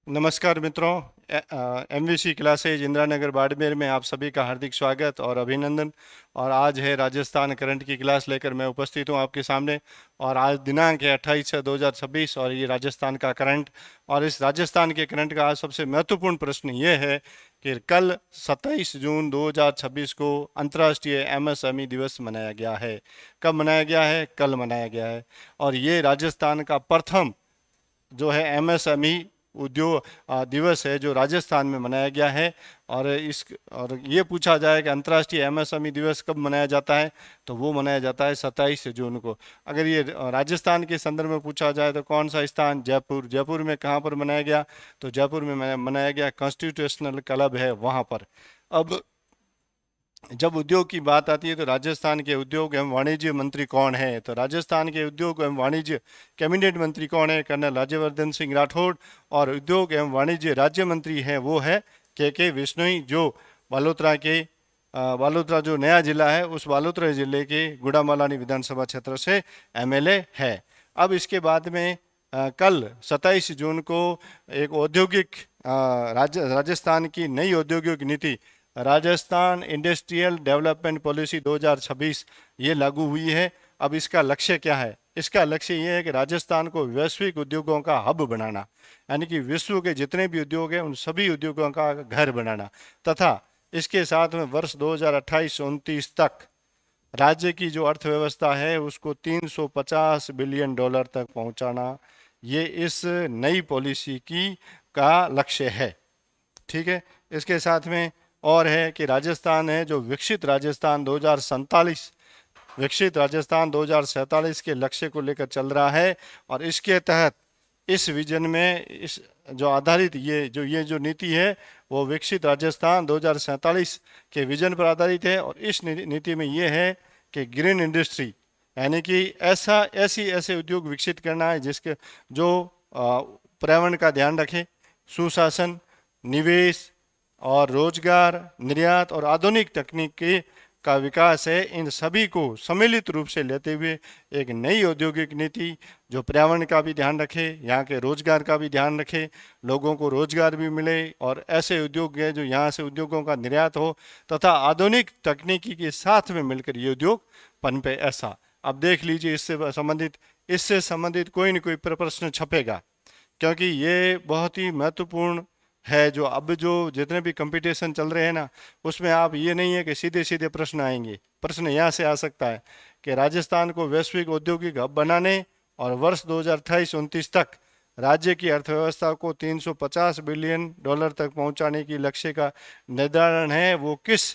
नमस्कार मित्रों, MVC classes Indira Nagar Barmer में आप सभी का हार्दिक स्वागत और अभिनंदन। और आज है राजस्थान करंट की क्लास लेकर मैं उपस्थित हूँ आपके सामने। और आज दिनांक है 28/6/2026 और ये राजस्थान का करंट। और इस राजस्थान के करंट का आज सबसे महत्वपूर्ण प्रश्न ये है कि कल 27 जून 2026 को अंतर्राष्ट्रीय एमएसएमई दिवस मनाया गया है। कब मनाया गया है? कल मनाया गया है। और ये राजस्थान का प्रथम जो है एमएसएमई उद्योग दिवस है जो राजस्थान में मनाया गया है। और ये पूछा जाए कि अंतर्राष्ट्रीय एमएसएमई दिवस कब मनाया जाता है, तो वो मनाया जाता है 27 जून को। अगर ये राजस्थान के संदर्भ में पूछा जाए तो कौन सा स्थान? जयपुर। जयपुर में कहाँ पर मनाया गया? तो जयपुर में मनाया गया कॉन्स्टिट्यूशनल क्लब है वहाँ पर। अब जब उद्योग की बात आती है तो राजस्थान के उद्योग एवं वाणिज्य मंत्री कौन है? तो राजस्थान के उद्योग एवं वाणिज्य कैबिनेट मंत्री कौन है? कर्नल राज्यवर्धन सिंह राठौड़। और उद्योग एवं वाणिज्य राज्य मंत्री है वो है के विश्नोई, जो बालोतरा जो नया जिला है उस बालोतरा जिले के गुड़ामालानी विधानसभा क्षेत्र से एमएलए है। अब इसके बाद में कल 27 जून को एक औद्योगिक राजस्थान की नई औद्योगिक नीति राजस्थान इंडस्ट्रियल डेवलपमेंट पॉलिसी 2026 ये लागू हुई है। अब इसका लक्ष्य क्या है? इसका लक्ष्य ये है कि राजस्थान को वैश्विक उद्योगों का हब बनाना, यानी कि विश्व के जितने भी उद्योग हैं उन सभी उद्योगों का घर बनाना, तथा इसके साथ में वर्ष 2028-29 तक राज्य की जो अर्थव्यवस्था है उसको 350 बिलियन डॉलर तक पहुंचाना, ये इस नई पॉलिसी की का लक्ष्य है। ठीक है। इसके साथ में और है कि राजस्थान है जो विकसित राजस्थान 2047 के लक्ष्य को लेकर चल रहा है। और इसके तहत इस विजन में इस जो आधारित ये जो नीति है वो विकसित राजस्थान 2047 के विजन पर आधारित है। और इस नीति में ये है कि ग्रीन इंडस्ट्री, यानी कि ऐसे उद्योग विकसित करना है जिसके जो पर्यावरण का ध्यान रखे, सुशासन, निवेश और रोजगार, निर्यात और आधुनिक तकनीक का विकास है। इन सभी को सम्मिलित रूप से लेते हुए एक नई औद्योगिक नीति जो पर्यावरण का भी ध्यान रखे, यहाँ के रोजगार का भी ध्यान रखे, लोगों को रोजगार भी मिले और ऐसे उद्योग है जो यहाँ से उद्योगों का निर्यात हो तथा आधुनिक तकनीकी के साथ में मिलकर ये उद्योग पनपे, ऐसा। अब देख लीजिए इससे संबंधित कोई न कोई प्रश्न छपेगा, क्योंकि ये बहुत ही महत्वपूर्ण है। जो अब जो जितने भी कंपटीशन चल रहे हैं ना, उसमें आप ये नहीं है कि सीधे सीधे प्रश्न आएंगे। प्रश्न यहाँ से आ सकता है कि राजस्थान को वैश्विक औद्योगिक हब बनाने और वर्ष 2028-29 तक राज्य की अर्थव्यवस्था को 350 बिलियन डॉलर तक पहुंचाने की लक्ष्य का निर्धारण है, वो किस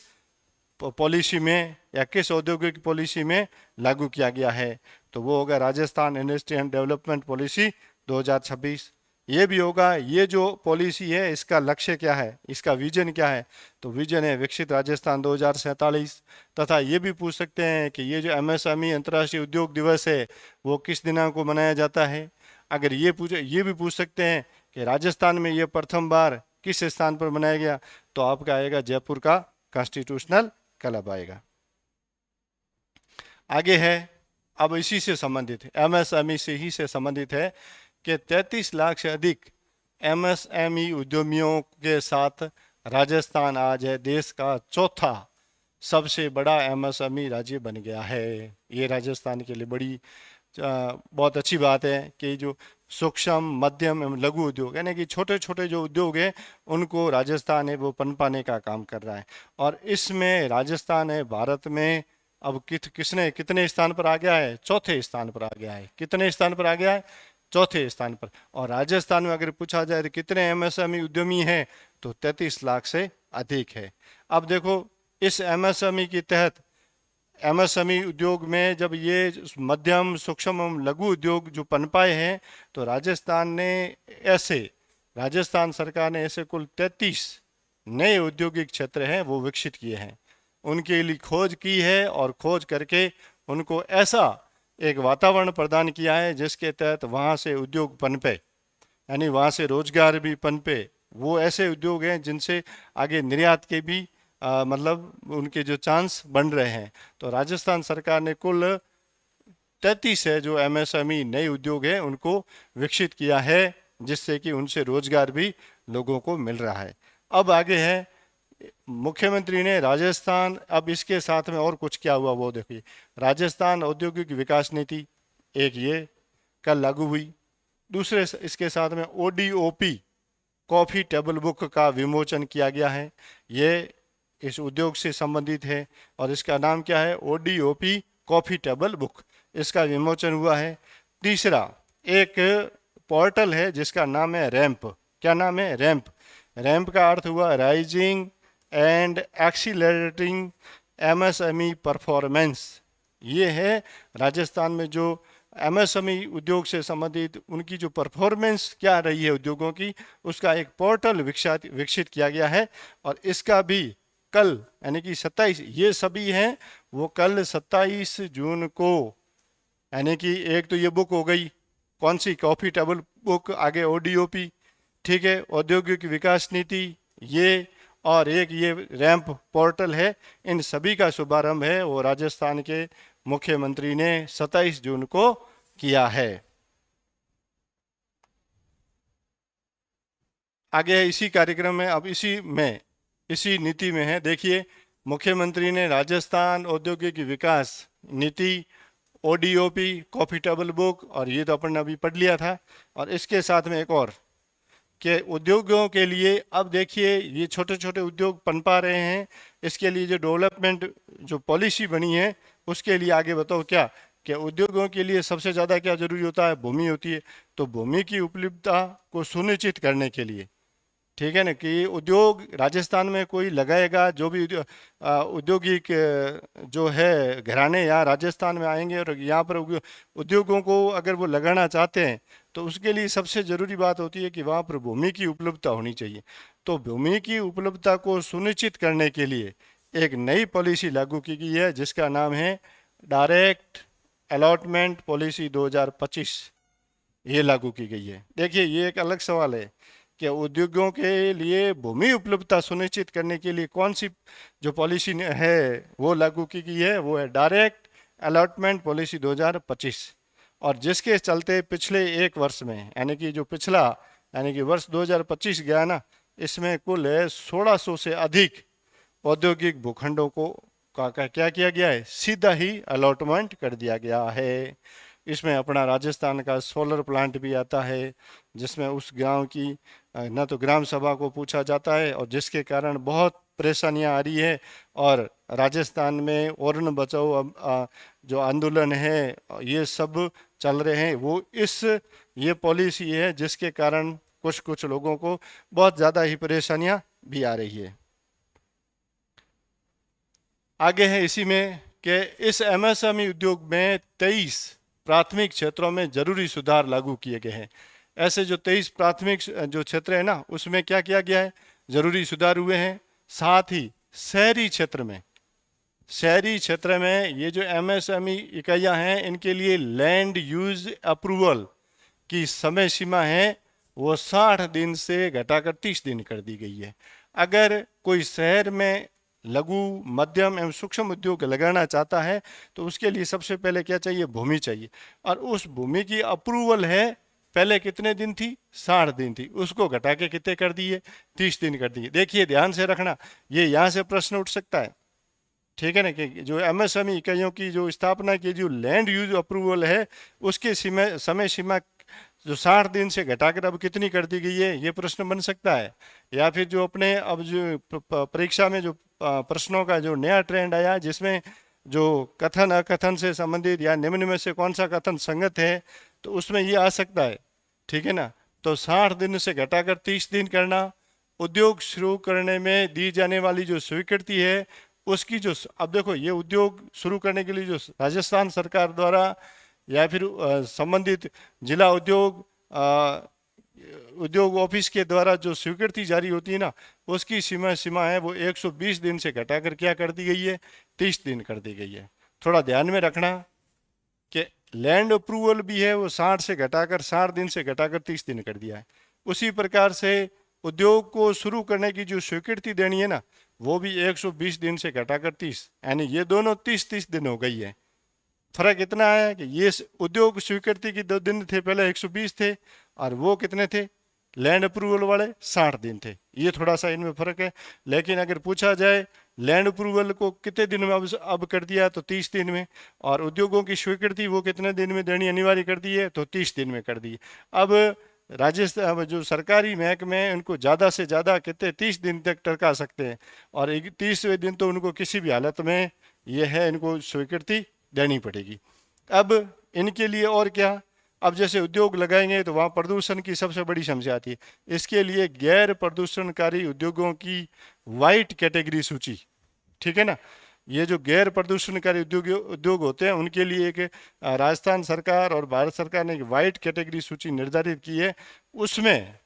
पॉलिसी में या किस औद्योगिक पॉलिसी में लागू किया गया है? तो वो होगा Rajasthan industry and development policy 2026। ये भी होगा, ये जो पॉलिसी है इसका लक्ष्य क्या है, इसका विजन क्या है? तो विजन है विकसित राजस्थान 2047। तथा ये भी पूछ सकते हैं कि ये जो एमएसएमई अंतर्राष्ट्रीय उद्योग दिवस है वो किस दिनांक को मनाया जाता है। अगर ये भी पूछ सकते हैं कि राजस्थान में ये प्रथम बार किस स्थान पर मनाया गया, तो आपका आएगा जयपुर का कॉन्स्टिट्यूशनल क्लब आएगा। आगे है, अब इसी से संबंधित है, एमएसएमई से ही से संबंधित है कि 33 लाख से अधिक एमएसएमई उद्यमियों के साथ राजस्थान आज है देश का चौथा सबसे बड़ा एमएसएमई राज्य बन गया है। ये राजस्थान के लिए बड़ी बहुत अच्छी बात है कि जो सूक्ष्म, मध्यम एवं लघु उद्योग, यानी कि छोटे छोटे जो उद्योग हैं उनको राजस्थान है वो पनपाने का काम कर रहा है। और इसमें राजस्थान है भारत में अब कितने स्थान पर आ गया है? चौथे स्थान पर आ गया है। कितने स्थान पर आ गया है? चौथे स्थान पर। और राजस्थान में अगर पूछा जाए तो कितने एमएसएमई उद्यमी हैं, तो 33 लाख से अधिक है। अब देखो, इस एमएसएमई के तहत एमएसएमई उद्योग में जब ये मध्यम, सूक्ष्म एवं लघु उद्योग जो पनपाए हैं, तो राजस्थान सरकार ने ऐसे कुल 33 नए औद्योगिक क्षेत्र हैं वो विकसित किए हैं, उनके लिए खोज की है और खोज करके उनको ऐसा एक वातावरण प्रदान किया है जिसके तहत वहाँ से उद्योग पनपे, यानी वहाँ से रोजगार भी पनपे। वो ऐसे उद्योग हैं जिनसे आगे निर्यात के भी मतलब उनके जो चांस बन रहे हैं। तो राजस्थान सरकार ने कुल 33 है जो एमएसएमई नए उद्योग है उनको विकसित किया है जिससे कि उनसे रोजगार भी लोगों को मिल रहा है। अब आगे है, मुख्यमंत्री ने राजस्थान, अब इसके साथ में और कुछ क्या हुआ वो देखिए। राजस्थान औद्योगिक विकास नीति एक ये कल लागू हुई। दूसरे इसके साथ में ODOP कॉफ़ी टेबल बुक का विमोचन किया गया है। ये इस उद्योग से संबंधित है और इसका नाम क्या है, ODOP कॉफ़ी टेबल बुक, इसका विमोचन हुआ है। तीसरा एक पोर्टल है जिसका नाम है रैंप। क्या नाम है, रैंप। रैंप का अर्थ हुआ rising and accelerating MSME performance. ये है राजस्थान में जो MSME उद्योग से संबंधित उनकी जो परफॉर्मेंस क्या रही है उद्योगों की, उसका एक पोर्टल विकसित किया गया है। और इसका भी कल यानी कि 27, ये सभी हैं वो कल 27 जून को, यानी कि एक तो ये बुक हो गई, कौन सी, कॉफ़ी टेबल बुक, आगे ODOP, ठीक है, औद्योगिक विकास नीति ये, और एक ये रैंप पोर्टल है। इन सभी का शुभारंभ है वो राजस्थान के मुख्यमंत्री ने 27 जून को किया है। आगे है इसी कार्यक्रम में, अब इसी नीति में है, देखिए मुख्यमंत्री ने राजस्थान औद्योगिक विकास नीति, ODOP कॉफ़ी टेबल बुक, और ये तो अपन ने अभी पढ़ लिया था, और इसके साथ में एक और कि उद्योगों के लिए अब देखिए ये छोटे छोटे उद्योग पनपा रहे हैं, इसके लिए जो डेवलपमेंट जो पॉलिसी बनी है उसके लिए आगे बताओ क्या, कि उद्योगों के लिए सबसे ज़्यादा क्या जरूरी होता है, भूमि होती है। तो भूमि की उपलब्धता को सुनिश्चित करने के लिए, ठीक है ना, कि उद्योग राजस्थान में कोई लगाएगा, जो भी औद्योगिक जो है घराने यहाँ राजस्थान में आएंगे और यहाँ पर उद्योगों को अगर वो लगाना चाहते हैं तो उसके लिए सबसे ज़रूरी बात होती है कि वहाँ पर भूमि की उपलब्धता होनी चाहिए। तो भूमि की उपलब्धता को सुनिश्चित करने के लिए एक नई पॉलिसी लागू की गई है जिसका नाम है डायरेक्ट अलॉटमेंट पॉलिसी 2025, ये लागू की गई है। देखिए ये एक अलग सवाल है कि उद्योगों के लिए भूमि उपलब्धता सुनिश्चित करने के लिए कौन सी जो पॉलिसी है वो लागू की गई है, वो है डायरेक्ट अलॉटमेंट पॉलिसी 2025। और जिसके चलते पिछले एक वर्ष में, यानी कि जो पिछला यानी कि वर्ष 2025 गया ना, इसमें कुल 1600 से अधिक औद्योगिक भूखंडों को क्या किया गया है, सीधा ही अलॉटमेंट कर दिया गया है। इसमें अपना राजस्थान का सोलर प्लांट भी आता है जिसमें उस गांव की न तो ग्राम सभा को पूछा जाता है, और जिसके कारण बहुत परेशानियां आ रही है। और राजस्थान में औरण बचाओ जो आंदोलन है ये सब चल रहे हैं, वो ये पॉलिसी है जिसके कारण कुछ लोगों को बहुत ज़्यादा ही परेशानियां भी आ रही है। आगे है इसी में कि इस MSME उद्योग में 23 प्राथमिक क्षेत्रों में जरूरी सुधार लागू किए गए हैं। ऐसे जो 23 प्राथमिक जो क्षेत्र है ना, उसमें क्या किया गया है, जरूरी सुधार हुए हैं। साथ ही शहरी क्षेत्र में ये जो MSME इकाइयां हैं, इनके लिए लैंड यूज अप्रूवल की समय सीमा है वो 60 दिन से घटाकर 30 दिन कर दी गई है। अगर कोई शहर में लघु मध्यम एवं सूक्ष्म उद्योग लगाना चाहता है तो उसके लिए सबसे पहले क्या चाहिए, भूमि चाहिए। और उस भूमि की अप्रूवल है, पहले कितने दिन थी, 60 दिन थी, उसको घटा के कितने कर दिए, 30 दिन कर दिए। देखिए ध्यान से रखना, ये यहाँ से प्रश्न उठ सकता है, ठीक है ना, कि जो MSME इकाइयों की जो स्थापना की जो लैंड यूज अप्रूवल है उसके समय सीमा जो 60 दिन से घटाकर अब कितनी कर दी गई है, ये प्रश्न बन सकता है। या फिर जो अपने अब जो परीक्षा में जो प्रश्नों का जो नया ट्रेंड आया जिसमें जो कथन अकथन से संबंधित या निम्न में से कौन सा कथन संगत है, तो उसमें ये आ सकता है, ठीक है ना। तो 60 दिन से घटाकर 30 दिन करना, उद्योग शुरू करने में दी जाने वाली जो स्वीकृति है उसकी जो, अब देखो ये उद्योग शुरू करने के लिए जो राजस्थान सरकार द्वारा या फिर संबंधित जिला उद्योग ऑफिस के द्वारा जो स्वीकृति जारी होती है ना, उसकी सीमा है वो 120 दिन से घटाकर क्या कर दी गई है, 30 दिन कर दी गई है। थोड़ा ध्यान में रखना कि लैंड अप्रूवल भी है वो 60 दिन से घटाकर 30 दिन कर दिया है। उसी प्रकार से उद्योग को शुरू करने की जो स्वीकृति देनी है ना, वो भी 120 दिन से घटाकर 30, यानी ये दोनों 30 दिन हो गई है। फर्क इतना है कि ये उद्योग स्वीकृति की 2 दिन थे, पहले 120 थे, और वो कितने थे, लैंड अप्रूवल वाले 60 दिन थे। ये थोड़ा सा इनमें फर्क है। लेकिन अगर पूछा जाए लैंड अप्रूवल को कितने दिन में अब कर दिया तो 30 दिन में, और उद्योगों की स्वीकृति वो कितने दिन में देनी अनिवार्य कर दी है तो 30 दिन में कर दी है। अब राजस्थान अब जो सरकारी महकमे हैं उनको ज़्यादा से ज़्यादा कितने 30 दिन तक टरका सकते हैं, और 30वें दिन तो उनको किसी भी हालत में ये है इनको स्वीकृति देनी पड़ेगी। अब इनके लिए और क्या, अब जैसे उद्योग लगाएंगे तो वहाँ प्रदूषण की सबसे बड़ी समस्या आती है। इसके लिए गैर प्रदूषणकारी उद्योगों की वाइट कैटेगरी सूची, ठीक है ना, ये जो गैर प्रदूषणकारी उद्योग होते हैं उनके लिए एक राजस्थान सरकार और भारत सरकार ने एक वाइट कैटेगरी सूची निर्धारित की है। उसमें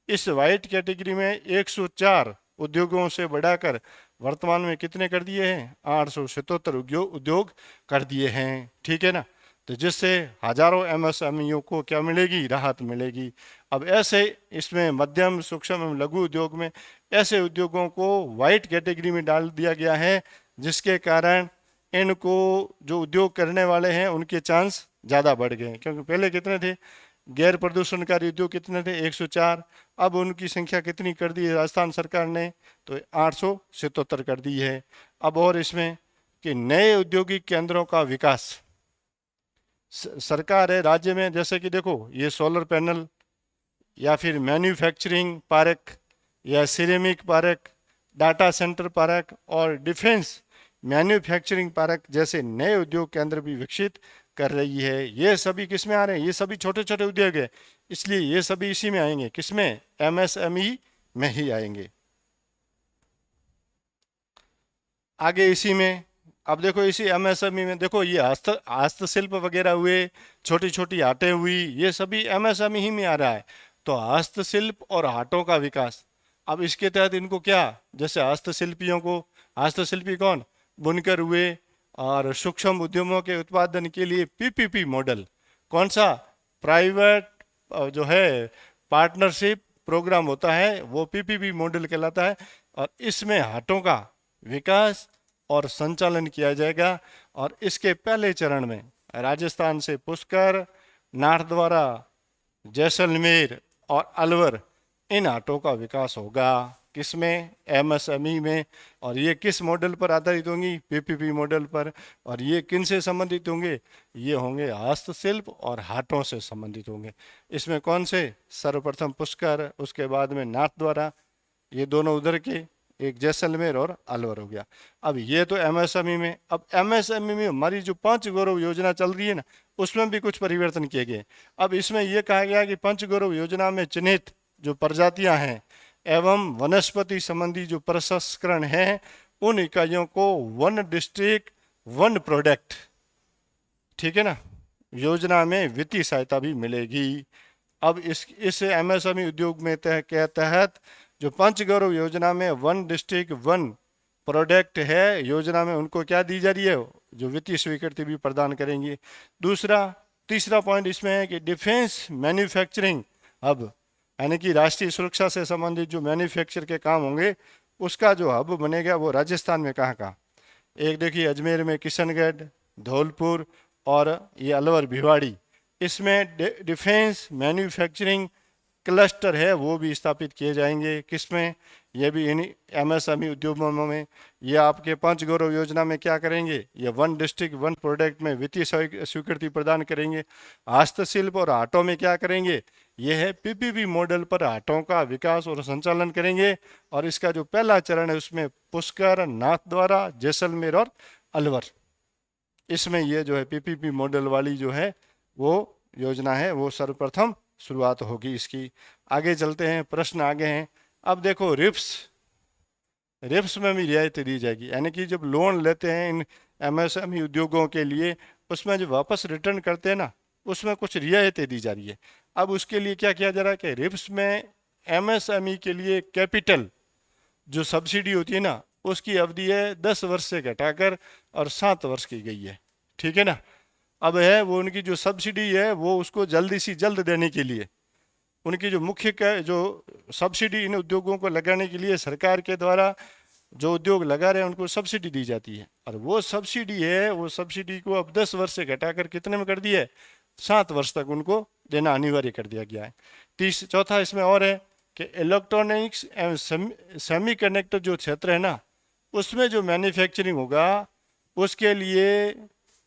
इस वाइट कैटेगरी में 104 उद्योगों से बढ़ाकर वर्तमान में कितने कर दिए हैं, 877 उद्योग कर दिए हैं, ठीक है ना। तो जिससे हजारों एमएसएमईओ को क्या मिलेगी, राहत मिलेगी। अब ऐसे इसमें मध्यम सूक्ष्म एवं लघु उद्योग में ऐसे उद्योगों को वाइट कैटेगरी में डाल दिया गया है, जिसके कारण इनको जो उद्योग करने वाले हैं उनके चांस ज़्यादा बढ़ गए। क्योंकि पहले कितने थे, गैर प्रदूषणकारी उद्योग कितने थे, 104, अब उनकी संख्या कितनी कर दी है राजस्थान सरकार ने, तो 877 कर दी है। अब और इसमें कि नए औद्योगिक केंद्रों का विकास सरकार है राज्य में, जैसे कि देखो ये सोलर पैनल या फिर मैन्युफैक्चरिंग पार्क या ceramic park, data centre park और डिफेंस मैन्युफैक्चरिंग पार्क जैसे नए उद्योग केंद्र भी विकसित कर रही है। ये सभी किस में आ रहे हैं, ये सभी छोटे छोटे उद्योग है, इसलिए ये सभी इसी में आएंगे, किसमें, एमएसएमई में ही आएंगे। आगे इसी में अब देखो इसी एमएसएमई में देखो ये हस्तशिल्प वगैरह हुए, छोटी छोटी हाटें हुई, ये सभी एमएसएमई ही में आ रहा है। तो हस्तशिल्प और हाटों का विकास, अब इसके तहत इनको क्या, जैसे हस्तशिल्पियों को, हस्तशिल्पी कौन, बुनकर हुए, और सूक्ष्म उद्यमों के उत्पादन के लिए पीपीपी मॉडल, कौन सा, प्राइवेट जो है पार्टनरशिप प्रोग्राम होता है वो पीपीपी मॉडल कहलाता है। और इसमें हाटों का विकास और संचालन किया जाएगा। और इसके पहले चरण में राजस्थान से पुष्कर, नाथद्वारा, जैसलमेर और अलवर, इन हाटों का विकास होगा, किसमें, एमएसएमई में। और ये किस मॉडल पर आधारित होंगी, पीपीपी मॉडल पर। और ये किन से संबंधित होंगे, ये होंगे हस्तशिल्प और हाटों से संबंधित होंगे। इसमें कौन से, सर्वप्रथम पुष्कर, उसके बाद में नाथद्वारा, ये दोनों उधर के, एक जैसलमेर और अलवर हो गया। अब ये तो एमएसएमई में। अब एमएसएमई में हमारी जो 5 गौरव योजना चल रही है ना, उसमें भी कुछ परिवर्तन किए गए। अब इसमें यह कहा गया कि 5 गौरव योजना में चिन्हित जो प्रजातियां हैं एवं वनस्पति संबंधी जो प्रसंस्करण है, उन इकाइयों को 1 डिस्ट्रिक्ट 1 प्रोडक्ट, ठीक है ना, योजना में वित्तीय सहायता भी मिलेगी। अब इस एमएसएमई उद्योग में के तहत जो 5 गौरव योजना में 1 डिस्ट्रिक्ट 1 प्रोडक्ट है योजना में, उनको क्या दी जा रही है, जो वित्तीय स्वीकृति भी प्रदान करेंगी। तीसरा पॉइंट इसमें है कि डिफेंस मैन्युफैक्चरिंग हब, यानी कि राष्ट्रीय सुरक्षा से संबंधित जो मैन्युफैक्चर के काम होंगे उसका जो हब बनेगा वो राजस्थान में कहाँ, एक देखिए अजमेर में किशनगढ़, धौलपुर और ये अलवर भिवाड़ी, इसमें डिफेंस मैन्युफैक्चरिंग क्लस्टर है वो भी स्थापित किए जाएंगे। किसमें, ये भी इन एमएसएमई उद्योगों में। ये आपके 5 गौरव योजना में क्या करेंगे, ये 1 डिस्ट्रिक्ट 1 प्रोडक्ट में वित्तीय स्वीकृति प्रदान करेंगे। हस्तशिल्प और हाटों में क्या करेंगे, ये है पीपीपी मॉडल पर हाटों का विकास और संचालन करेंगे। और इसका जो पहला चरण है उसमें पुष्कर, नाथद्वारा, जैसलमेर और अलवर, इसमें ये जो है पीपीपी मॉडल वाली जो है वो योजना है वो सर्वप्रथम शुरुआत होगी इसकी। आगे चलते हैं, प्रश्न आगे हैं। अब देखो रिप्स में भी रियायतें दी जाएगी, यानी कि जब लोन लेते हैं इन एमएसएमई उद्योगों के लिए, उसमें जो वापस रिटर्न करते हैं ना, उसमें कुछ रियायतें दी जा रही है। अब उसके लिए क्या किया जा रहा है कि रिप्स में एमएसएमई के लिए कैपिटल जो सब्सिडी होती है ना, उसकी अवधि है 10 वर्ष से घटाकर और 7 वर्ष की गई है, ठीक है ना। अब है वो उनकी जो सब्सिडी है वो उसको जल्दी से जल्द देने के लिए, उनकी जो मुख्य जो सब्सिडी इन उद्योगों को लगाने के लिए सरकार के द्वारा जो उद्योग लगा रहे हैं उनको सब्सिडी दी जाती है। और वो सब्सिडी है, वो सब्सिडी को अब 10 वर्ष से घटाकर कितने में कर दिया है, 7 वर्ष तक उनको देना अनिवार्य कर दिया गया है। चौथा इसमें और है कि इलेक्ट्रॉनिक्स एवं सेमीकंडक्टर जो क्षेत्र है ना, उसमें जो मैन्युफैक्चरिंग होगा उसके लिए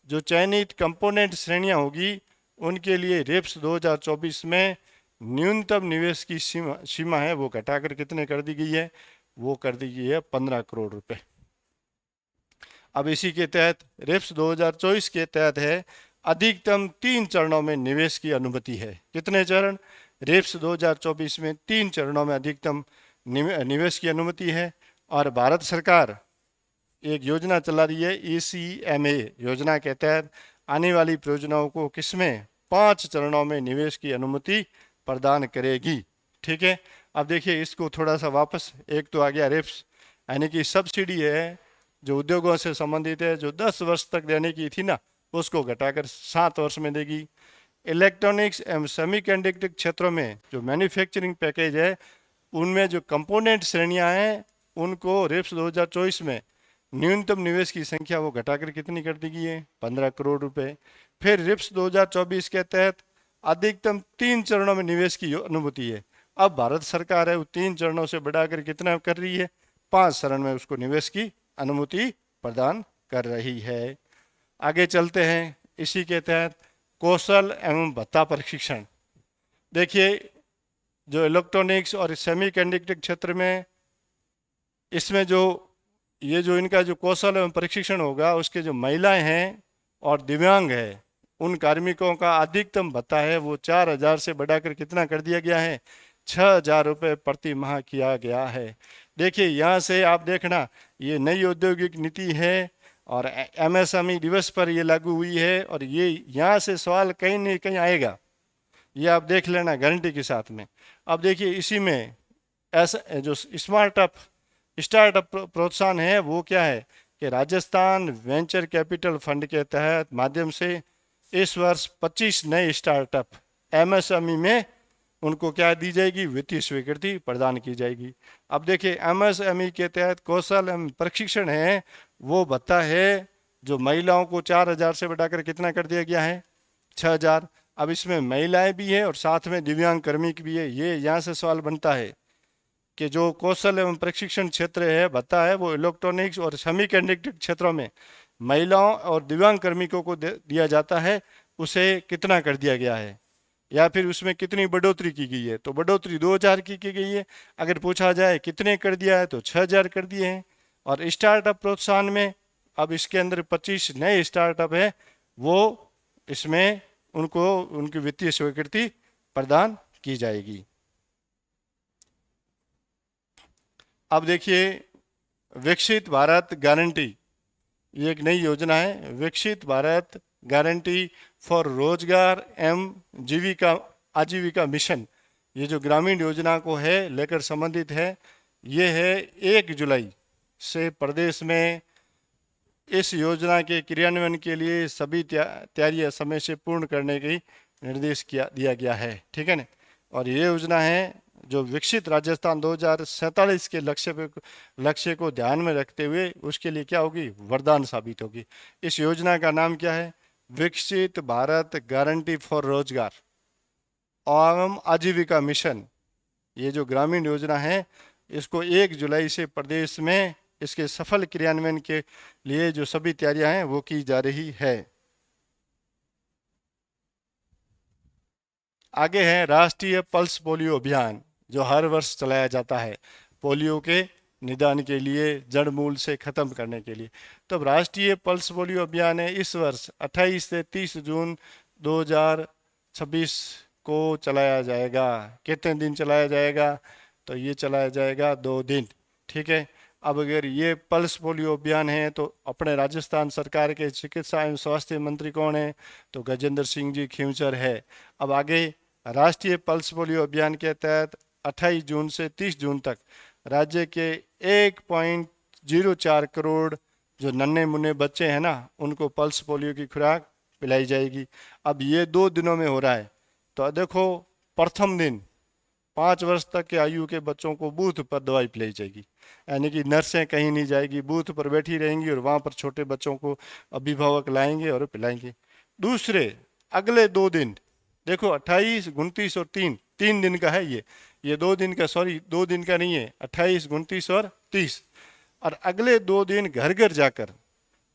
जो चयनित कंपोनेंट श्रेणियां होगी उनके लिए रेप्स 2024 में न्यूनतम निवेश की सीमा है वो घटाकर कितने कर दी गई है, वो कर दी गई है 15 करोड़ रुपए। अब इसी के तहत रेप्स 2024 के तहत है अधिकतम 3 चरणों में निवेश की अनुमति है। कितने चरण? रेप्स 2024 में 3 चरणों में अधिकतम निवेश की अनुमति है। और भारत सरकार एक योजना चला रही है ECMA योजना के तहत आने वाली परियोजनाओं को किसमें 5 चरणों में निवेश की अनुमति प्रदान करेगी। ठीक है, अब देखिए इसको थोड़ा सा वापस, एक तो आ गया रेप्स यानी कि सब्सिडी है जो उद्योगों से संबंधित है, जो 10 वर्ष तक देने की थी ना उसको घटाकर 7 वर्ष में देगी। इलेक्ट्रॉनिक्स एवं सेमीकंडक्टर क्षेत्रों में जो मैन्युफैक्चरिंग पैकेज है उनमें जो कंपोनेंट श्रेणियां हैं उनको रेप्स 2024 में न्यूनतम निवेश की संख्या वो घटाकर कितनी कर दी गई है, 15 करोड़ रुपए। फिर रेप्स 2024 के तहत अधिकतम 3 चरणों में निवेश की अनुमति है। अब भारत सरकार है वो 3 चरणों से बढ़ाकर कितना कर रही है, 5 चरण में उसको निवेश की अनुमति प्रदान कर रही है। आगे चलते हैं, इसी के तहत कौशल एवं भत्ता प्रशिक्षण। देखिए जो इलेक्ट्रॉनिक्स और सेमीकंडक्टर क्षेत्र में इसमें जो ये जो इनका जो कौशल एवं प्रशिक्षण होगा उसके जो महिलाएं हैं और दिव्यांग है उन कार्मिकों का अधिकतम भत्ता है वो 4,000 से बढ़ाकर कितना कर दिया गया है, 6,000 रुपये प्रति माह किया गया है। देखिए यहाँ से आप देखना ये नई औद्योगिक नीति है और MSME दिवस पर ये लागू हुई है और ये यहाँ से सवाल कहीं नहीं कहीं आएगा, ये आप देख लेना गारंटी के साथ में। अब देखिए इसी में ऐसा जो स्टार्टअप प्रोत्साहन है वो क्या है कि राजस्थान वेंचर कैपिटल फंड के तहत माध्यम से इस वर्ष 25 नए स्टार्टअप MSME में उनको क्या दी जाएगी, वित्तीय स्वीकृति प्रदान की जाएगी। अब देखिए MSME के तहत कौशल एवं प्रशिक्षण है वो भत्ता है जो महिलाओं को 4,000 से बढ़ाकर कितना कर दिया गया है, 6,000। अब इसमें महिलाएं भी है और साथ में दिव्यांग कर्मी भी है। ये यहाँ से सवाल बनता है कि जो कौशल एवं प्रशिक्षण क्षेत्र है भत्ता है वो इलेक्ट्रॉनिक्स और सेमीकंडक्टर क्षेत्रों में महिलाओं और दिव्यांग कार्मिकों को दिया जाता है, उसे कितना कर दिया गया है या फिर उसमें कितनी बढ़ोतरी की गई है, तो बढ़ोतरी 2,000 की गई है। अगर पूछा जाए कितने कर दिया है तो 6,000 कर दिए हैं। और स्टार्टअप प्रोत्साहन में अब इसके अंदर 25 नए स्टार्टअप है वो इसमें उनको उनकी वित्तीय स्वीकृति प्रदान की जाएगी। अब देखिए विकसित भारत गारंटी, ये एक नई योजना है, विकसित भारत गारंटी फॉर रोजगार एवं आजीविका मिशन। ये जो ग्रामीण योजना को है लेकर संबंधित है, ये है 1 जुलाई से प्रदेश में इस योजना के क्रियान्वयन के लिए सभी तैयारियां समय से पूर्ण करने की निर्देश दिया गया है। ठीक है ना। और ये योजना है जो विकसित राजस्थान 2047 के लक्ष्य को ध्यान में रखते हुए उसके लिए क्या होगी, वरदान साबित होगी। इस योजना का नाम क्या है, विकसित भारत गारंटी फॉर रोजगार एवं आजीविका मिशन। ये जो ग्रामीण योजना है इसको 1 जुलाई से प्रदेश में इसके सफल क्रियान्वयन के लिए जो सभी तैयारियां हैं वो की जा रही है। आगे है राष्ट्रीय पल्स पोलियो अभियान जो हर वर्ष चलाया जाता है पोलियो के निदान के लिए, जड़ मूल से खत्म करने के लिए। तब राष्ट्रीय पल्स पोलियो अभियान है इस वर्ष 28 से 30 जून 2026 को चलाया जाएगा। कितने दिन चलाया जाएगा, तो ये चलाया जाएगा 2 दिन। ठीक है। अब अगर ये पल्स पोलियो अभियान है तो अपने राजस्थान सरकार के चिकित्सा एवं स्वास्थ्य मंत्री कौन है, तो गजेंद्र सिंह जी खींवसर है। अब आगे राष्ट्रीय पल्स पोलियो अभियान के तहत 28 जून से 30 जून तक राज्य के 1.04 करोड़ जो नन्हे मुन्ने बच्चे हैं ना उनको पल्स पोलियो की खुराक पिलाई जाएगी। अब ये 2 दिनों में हो रहा है। तो देखो प्रथम दिन 5 वर्ष तक के आयु के बच्चों को बूथ पर दवाई पिलाई जाएगी, यानी कि नर्सें कहीं नहीं जाएगी, बूथ पर बैठी रहेंगी और वहाँ पर छोटे बच्चों को अभिभावक लाएंगे और पिलाएंगे। दूसरे अगले 2 दिन देखो 28, 29 और 3 दिन का है ये 2 दिन का, सॉरी 2 दिन का नहीं है, 28, 29 और 30। और अगले 2 दिन घर घर जाकर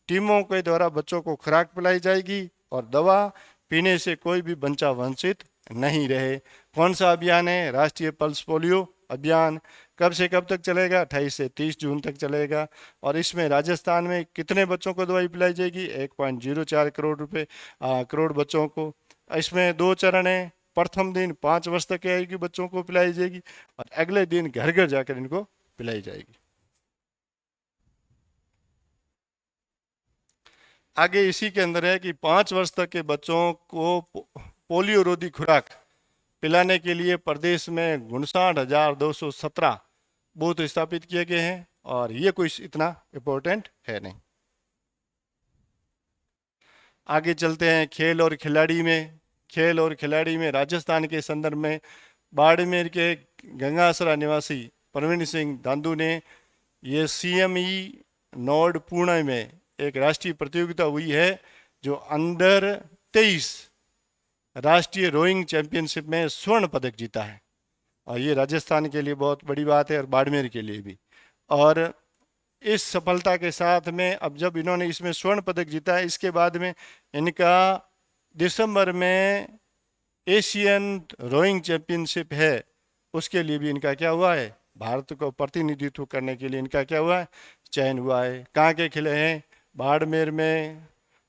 टीमों के द्वारा बच्चों को खुराक पिलाई जाएगी और दवा पीने से कोई भी बच्चा वंचित नहीं रहे। कौन सा अभियान है? राष्ट्रीय पल्स पोलियो अभियान। कब से कब तक चलेगा? 28 से 30 जून तक चलेगा। और इसमें राजस्थान में कितने बच्चों को दवाई पिलाई जाएगी? 1.04 करोड़ बच्चों को। इसमें 2 चरण है। प्रथम दिन 5 वर्ष तक के आयु के बच्चों को पिलाई जाएगी और अगले दिन घर घर जाकर इनको पिलाई जाएगी। आगे इसी के अंदर है कि 5 वर्ष तक के बच्चों को पोलियो रोधी खुराक पिलाने के लिए प्रदेश में 59,217 बूथ स्थापित किए गए हैं और ये कोई इतना इम्पोर्टेंट है नहीं। आगे चलते हैं खेल और खिलाड़ी में। खेल और खिलाड़ी में राजस्थान के संदर्भ में बाड़मेर के गंगासरा निवासी प्रवीण सिंह दांदू ने ये CME नोड पुणे में एक राष्ट्रीय प्रतियोगिता हुई है जो अंडर 23 राष्ट्रीय रोइंग चैंपियनशिप में स्वर्ण पदक जीता है और ये राजस्थान के लिए बहुत बड़ी बात है और बाड़मेर के लिए भी। और इस सफलता के साथ में अब जब इन्होंने इसमें स्वर्ण पदक जीता है, इसके बाद में इनका दिसंबर में एशियन रोइंग चैंपियनशिप है, उसके लिए भी इनका क्या हुआ है? भारत को प्रतिनिधित्व करने के लिए इनका क्या हुआ है? चयन हुआ है। कहाँ के खिले हैं? बाड़मेर में,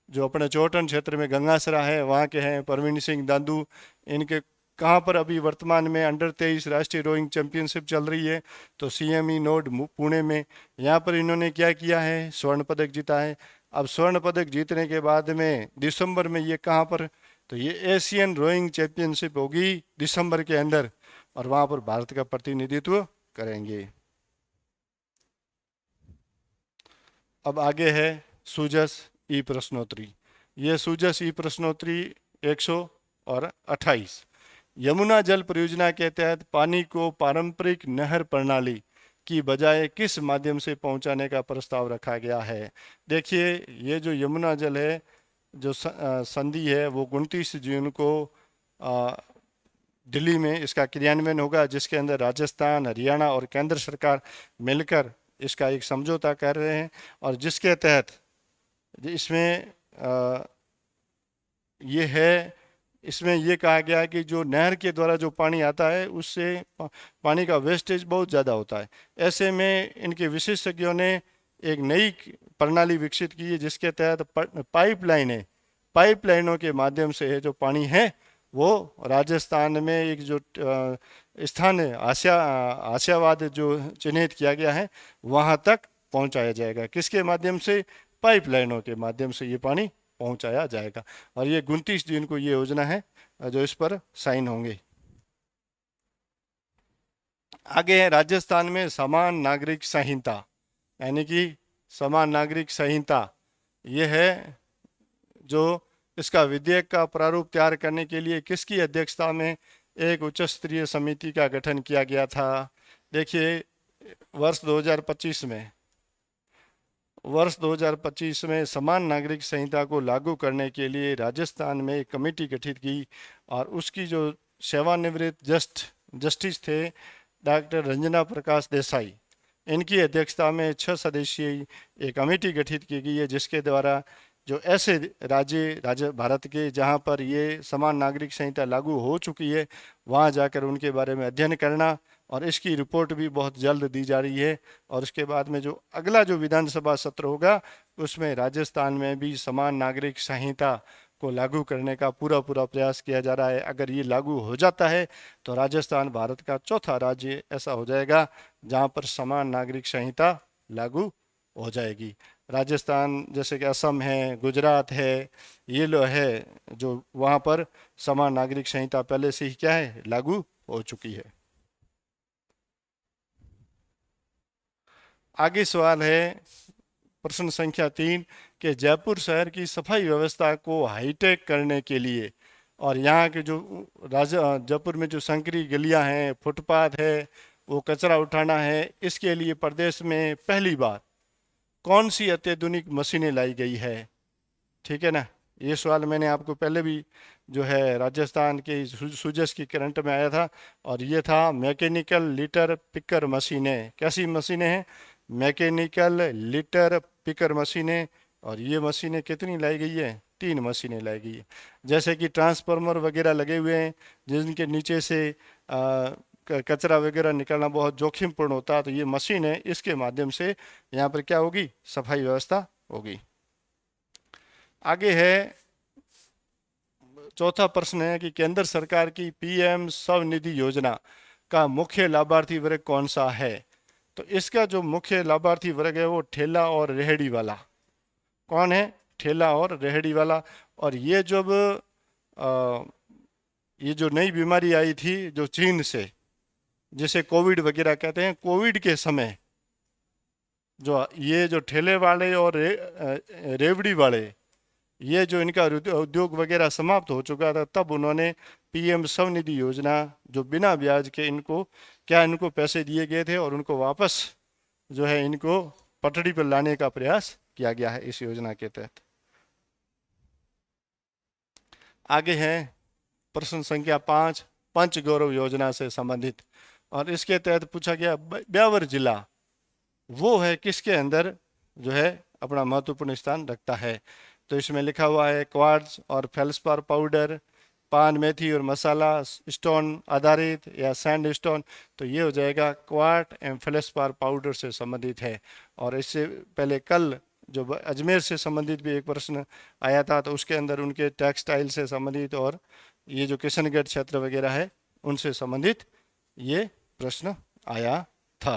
जो अपने चौटन क्षेत्र में गंगासरा है वहाँ के हैं प्रवीण सिंह दांदू। इनके कहाँ पर अभी वर्तमान में अंडर 23 राष्ट्रीय रोइंग चैंपियनशिप चल रही है? तो CME नोड पुणे में। यहाँ पर इन्होंने क्या किया है? स्वर्ण पदक जीता है। अब स्वर्ण पदक जीतने के बाद में दिसंबर में ये कहाँ पर? तो ये एशियन रोइंग चैंपियनशिप होगी दिसंबर के अंदर और वहाँ पर भारत का प्रतिनिधित्व करेंगे। अब आगे है सूजस ई प्रश्नोत्तरी। ये सूजस ई प्रश्नोत्तरी 128। यमुना जल परियोजना के तहत पानी को पारंपरिक नहर प्रणाली की बजाय किस माध्यम से पहुंचाने का प्रस्ताव रखा गया है? देखिए, ये जो यमुना जल है, जो संधि है, वो 29 जून को दिल्ली में इसका क्रियान्वयन होगा, जिसके अंदर राजस्थान, हरियाणा और केंद्र सरकार मिलकर इसका एक समझौता कर रहे हैं और जिसके तहत इसमें ये है, इसमें ये कहा गया है कि जो नहर के द्वारा जो पानी आता है उससे पानी का वेस्टेज बहुत ज़्यादा होता है। ऐसे में इनके विशेषज्ञों ने एक नई प्रणाली विकसित की है जिसके तहत पाइपलाइनों के माध्यम से जो पानी है वो राजस्थान में एक जो स्थान है आसियाबाद जो चिन्हित किया गया है वहाँ तक पहुँचाया जाएगा। किसके माध्यम से? पाइपलाइनों के माध्यम से ये पानी पहुंचाया जाएगा और ये 29 जून को ये योजना है जो इस पर साइन होंगे। आगे है राजस्थान में समान नागरिक संहिता, यानी कि समान नागरिक संहिता। ये है जो इसका विधेयक का प्रारूप तैयार करने के लिए किसकी अध्यक्षता में एक उच्च स्तरीय समिति का गठन किया गया था? देखिए, वर्ष 2025 में समान नागरिक संहिता को लागू करने के लिए राजस्थान में एक कमेटी गठित की और उसकी जो सेवानिवृत्त जस्टिस थे डॉक्टर रंजना प्रकाश देसाई, इनकी अध्यक्षता में 6 सदस्यीय एक कमेटी गठित की गई है जिसके द्वारा जो ऐसे राज्य भारत के जहां पर ये समान नागरिक संहिता लागू हो चुकी है वहां जाकर उनके बारे में अध्ययन करना और इसकी रिपोर्ट भी बहुत जल्द दी जा रही है और उसके बाद में जो अगला जो विधानसभा सत्र होगा उसमें राजस्थान में भी समान नागरिक संहिता को लागू करने का पूरा प्रयास किया जा रहा है। अगर ये लागू हो जाता है तो राजस्थान भारत का चौथा राज्य ऐसा हो जाएगा जहां पर समान नागरिक संहिता लागू हो जाएगी। राजस्थान जैसे कि असम है, गुजरात है, ये लो है जो वहाँ पर समान नागरिक संहिता पहले से ही क्या है? लागू हो चुकी है। आगे सवाल है प्रश्न संख्या 3 कि जयपुर शहर की सफाई व्यवस्था को हाईटेक करने के लिए और यहाँ के जो जयपुर में जो संकरी गलियाँ हैं, फुटपाथ है, वो कचरा उठाना है, इसके लिए प्रदेश में पहली बार कौन सी अत्याधुनिक मशीनें लाई गई है? ठीक है ना, ये सवाल मैंने आपको पहले भी जो है राजस्थान के सूजस की करंट में आया था, और ये था मैकेनिकल लिटर पिकर मशीनें। कैसी मशीनें हैं? मैकेनिकल लिटर पिकर मशीनें। और ये मशीनें कितनी लाई गई है? 3 मशीनें लाई गई है। जैसे कि ट्रांसफार्मर वगैरह लगे हुए हैं जिनके नीचे से कचरा वगैरह निकलना बहुत जोखिमपूर्ण होता है, तो ये मशीन है, इसके माध्यम से यहाँ पर क्या होगी? सफाई व्यवस्था होगी। आगे है, चौथा प्रश्न है कि केंद्र सरकार की पीएम स्वनिधि योजना का मुख्य लाभार्थी वर्ग कौन सा है? तो इसका जो मुख्य लाभार्थी वर्ग है वो ठेला और रेहड़ी वाला। कौन है? ठेला और रेहड़ी वाला। और ये जब ये जो नई बीमारी आई थी जो चीन से, जिसे कोविड वगैरह कहते हैं, कोविड के समय जो ये जो ठेले वाले और रेवड़ी वाले, ये जो इनका उद्योग वगैरह समाप्त हो चुका था, तब उन्होंने पीएम स्वनिधि योजना, जो बिना ब्याज के इनको पैसे दिए गए थे और उनको वापस जो है इनको पटड़ी पर लाने का प्रयास किया गया है इस योजना के तहत। आगे है प्रश्न संख्या 5, पंच गौरव योजना से संबंधित। और इसके तहत पूछा गया ब्यावर जिला वो है किसके अंदर जो है अपना महत्वपूर्ण स्थान रखता है? तो इसमें लिखा हुआ है क्वार्ट्ज और फेल्सपार पाउडर, पान मेथी और मसाला स्टोन आधारित या सैंड स्टोन। तो ये हो जाएगा क्वार्ट एंड फेल्सपार पाउडर से संबंधित है। और इससे पहले कल जो अजमेर से संबंधित भी एक प्रश्न आया था, तो उसके अंदर उनके टेक्सटाइल से संबंधित और ये जो किशनगढ़ क्षेत्र वगैरह है उनसे संबंधित ये प्रश्न आया था।